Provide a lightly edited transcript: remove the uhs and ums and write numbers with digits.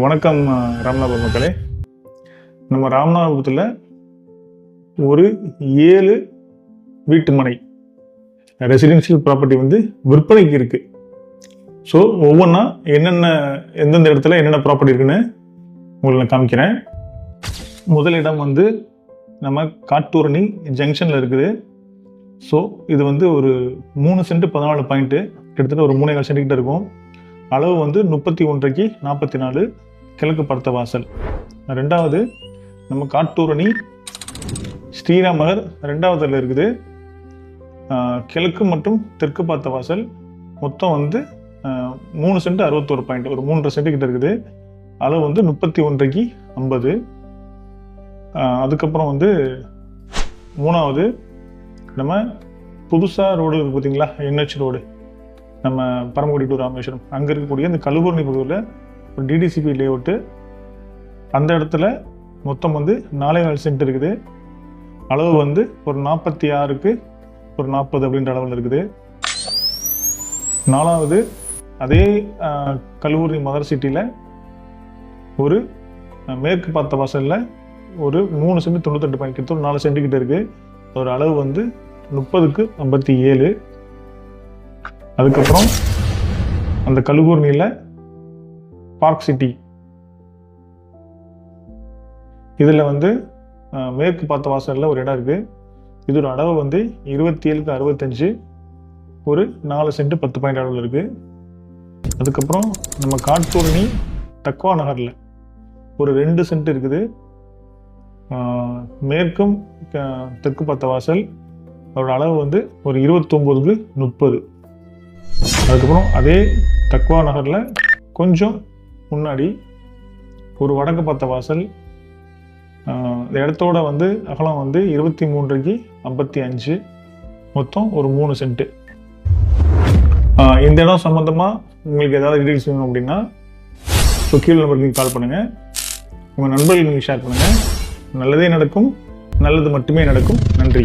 வணக்கம் ராமநாதபுரம் மக்களே. நம்ம ராமநாதபுரத்தில் ஒரு 7 வீட்டு மனை ரெசிடென்ஷியல் ப்ராப்பர்ட்டி விற்பனைக்கு இருக்கு. ஸோ ஒவ்வொன்றா எந்தெந்த இடத்துல என்னென்ன ப்ராப்பர்ட்டி இருக்குன்னு உங்களுக்கு நான் காமிக்கிறேன். முதல் இடம் நம்ம காட்டூரணி ஜங்ஷனில் இருக்குது. ஸோ இது ஒரு 3 சென்ட் 14 பாயிண்ட்டு, கிட்டத்தட்ட ஒரு 3.5 சென்ட் கிட்ட இருக்கும். அளவு 31க்கு 44, கிழக்கு பார்த்த வாசல். ரெண்டாவது நம்ம காட்டூரணி ஸ்ரீராம் நகர் 2வதுல இருக்குது. கிழக்கு மற்றும் தெற்கு பார்த்த வாசல். மொத்தம் 3 சென்ட் 61 பாயிண்ட், ஒரு 3.5 சென்ட் கிட்ட இருக்குது. அளவு 31க்கு 50. அதுக்கப்புறம் மூணாவது நம்ம புதுசாக ரோடு இருக்குது பார்த்தீங்களா, NH ரோடு, நம்ம பரமக்குடி டு ராமேஸ்வரம், அங்கே இருக்கக்கூடிய இந்த கழுவூரணி பகுதியில் ஒரு DDCP லேஅவுட்டு. அந்த இடத்துல மொத்தம் 4.4 சென்ட் இருக்குது. அளவு ஒரு 46க்கு ஒரு 40 அப்படின்ற அளவில் இருக்குது. நாலாவது அதே கழுவூரணி மதர் சிட்டியில் ஒரு மேற்கு பார்த்த வாசலில் ஒரு 3 சென்ட் 92 பாயிண்ட், கிட்ட ஒரு 4 சென்ட் கிட்ட இருக்குது. ஒரு அளவு 30க்கு 57. அதுக்கப்புறம் அந்த கழுவூரணியில் பார்க் சிட்டி, இதில் மேற்கு பார்த்த வாசலில் ஒரு இடம் இருக்குது. இதோட அளவு 27க்கு 65, ஒரு 4 சென்ட் 10 பாயிண்ட் அளவில் இருக்குது. அதுக்கப்புறம் நம்ம காட்டூரணி தக்வா நகரில் ஒரு 2 சென்ட் இருக்குது. மேற்கும் தெற்கு பார்த்த வாசல், அதோட அளவு ஒரு 29க்கு 30. அதுக்கப்புறம் அதே தக்வா நகரில் கொஞ்சம் முன்னாடி ஒரு வடக்கு பார்த்த வாசல். இந்த இடத்தோட அகலம் 23க்கு 55, மொத்தம் ஒரு 3 சென்ட்டு. இந்த இடம் சம்மந்தமாக உங்களுக்கு ஏதாவது டீட்டெயில்ஸ் வேணும் அப்படின்னா கீழே நம்பருக்கு நீங்கள் கால் பண்ணுங்கள். உங்கள் நண்பர்களுக்கு நீங்கள் ஷேர் பண்ணுங்கள். நல்லதே நடக்கும், நல்லது மட்டுமே நடக்கும். நன்றி.